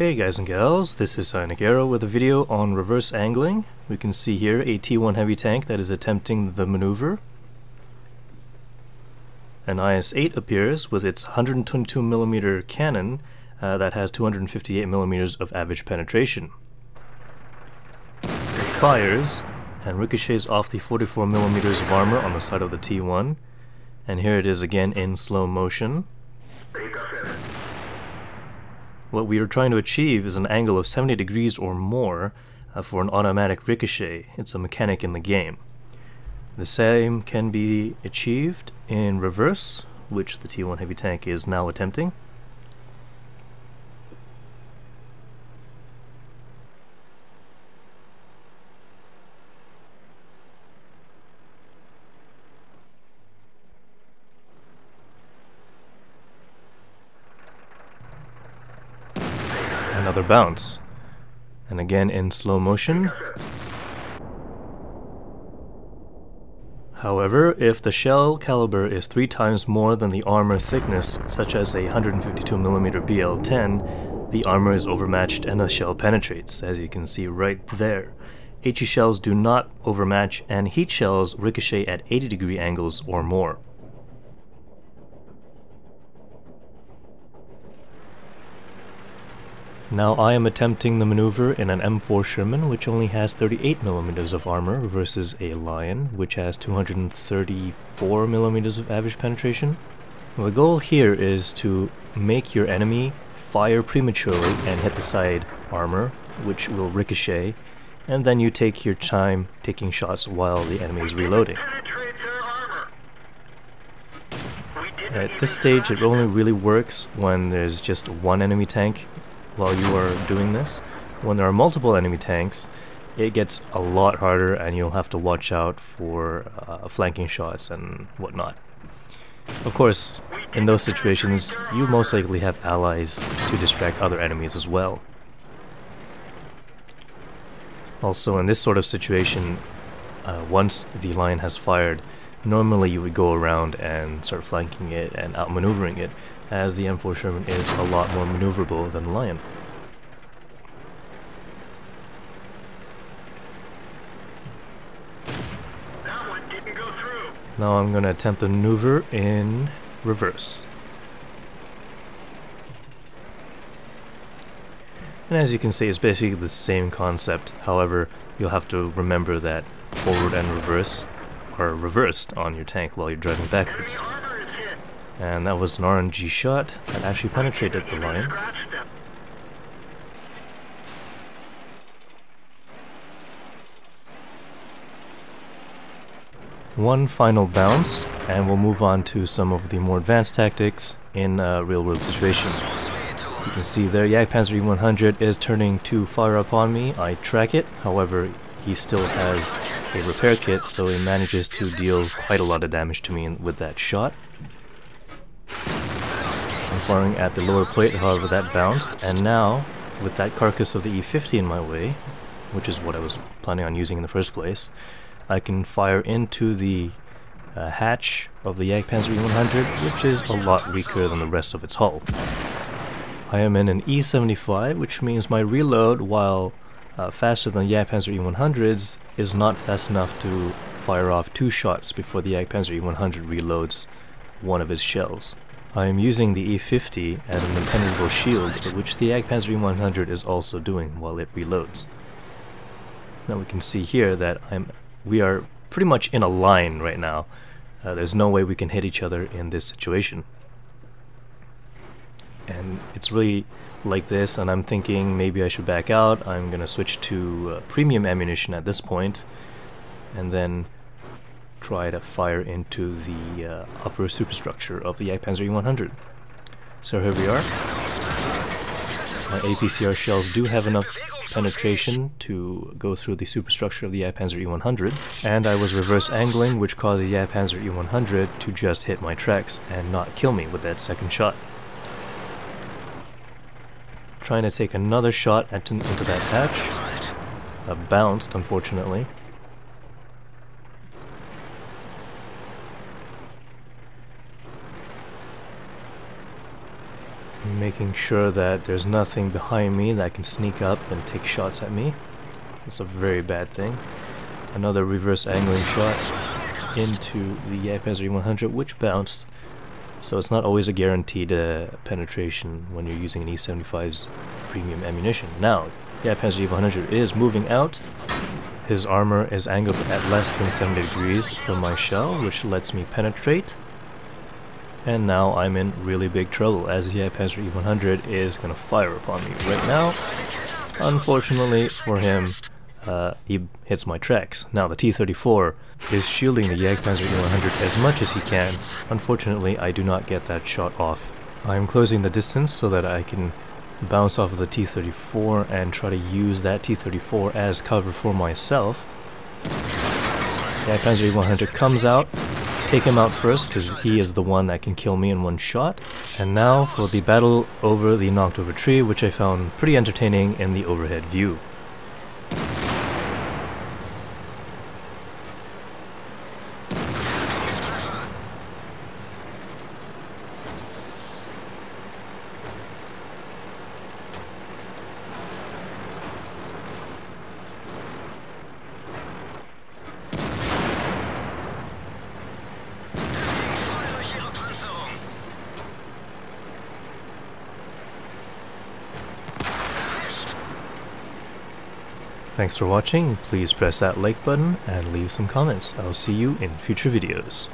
Hey guys and gals, this is Sonic Arrow with a video on reverse angling. We can see here a T1 heavy tank that is attempting the maneuver. An IS-8 appears with its 122mm cannon that has 258mm of average penetration. It fires and ricochets off the 44mm of armor on the side of the T1, and here it is again in slow motion. What we are trying to achieve is an angle of 70 degrees or more for an automatic ricochet. It's a mechanic in the game. The same can be achieved in reverse, which the T1 heavy tank is now attempting. Another bounce, and again in slow motion. However, if the shell caliber is 3 times more than the armor thickness, such as a 152mm BL-10, the armor is overmatched and the shell penetrates, as you can see right there. HE shells do not overmatch, and heat shells ricochet at 80-degree angles or more. Now I am attempting the maneuver in an M4 Sherman, which only has 38mm of armor, versus a Lion, which has 234mm of average penetration. Well, the goal here is to make your enemy fire prematurely and hit the side armor, which will ricochet, and then you take your time taking shots while the enemy is reloading. At this stage, it only really works when there's just one enemy tank while you are doing this. When there are multiple enemy tanks, it gets a lot harder and you'll have to watch out for flanking shots and whatnot. Of course, in those situations, you most likely have allies to distract other enemies as well. Also, in this sort of situation, once the Lion has fired, normally you would go around and start flanking it and outmaneuvering it, as the M4 Sherman is a lot more maneuverable than the Lion. That one didn't go through. Now I'm going to attempt the maneuver in reverse. And as you can see, it's basically the same concept. However, you'll have to remember that forward and reverse are reversed on your tank while you're driving backwards. And that was an RNG shot that actually penetrated the Lion. One final bounce, and we'll move on to some of the more advanced tactics in a real-world situation. You can see there, Jagdpanzer E100 is turning to fire upon me. I track it, however, he still has a repair kit, so he manages to deal quite a lot of damage to me with that shot. I'm firing at the lower plate, however that bounced, and now, with that carcass of the E50 in my way, which is what I was planning on using in the first place, I can fire into the hatch of the Jagdpanzer E100, which is a lot weaker than the rest of its hull. I am in an E75, which means my reload, while faster than the Jagdpanzer E100's, is not fast enough to fire off 2 shots before the Jagdpanzer E100 reloads one of its shells. I am using the E50 as an impenetrable shield, which the Jagdpanzer E100 is also doing while it reloads. Now we can see here that we are pretty much in a line right now. There's no way we can hit each other in this situation. And it's really like this, and I'm thinking maybe I should back out. I'm gonna switch to premium ammunition at this point, and then try to fire into the upper superstructure of the Jagdpanzer E100. So here we are. My APCR shells do have enough penetration to go through the superstructure of the Jagdpanzer E100, and I was reverse angling, which caused the Jagdpanzer E100 to just hit my tracks and not kill me with that second shot. Trying to take another shot into that hatch. Bounced, unfortunately. making sure that there's nothing behind me that can sneak up and take shots at me. It's a very bad thing. Another reverse angling shot into the Panzer E100, which bounced. So it's not always a guaranteed penetration when you're using an E75's premium ammunition. Now, Panzer E100 is moving out. His armor is angled at less than 70 degrees from my shell, which lets me penetrate. And now I'm in really big trouble, as the Panzer E100 is going to fire upon me right now. Unfortunately for him, he hits my tracks. Now the T-34 is shielding the Panzer E100 as much as he can. Unfortunately, I do not get that shot off. I'm closing the distance so that I can bounce off of the T-34 and try to use that T-34 as cover for myself. Panzer E100 comes out. Take him out first, because he is the one that can kill me in one shot. And now for the battle over the knocked over tree, which I found pretty entertaining in the overhead view. Thanks for watching. Please press that like button and leave some comments. I'll see you in future videos.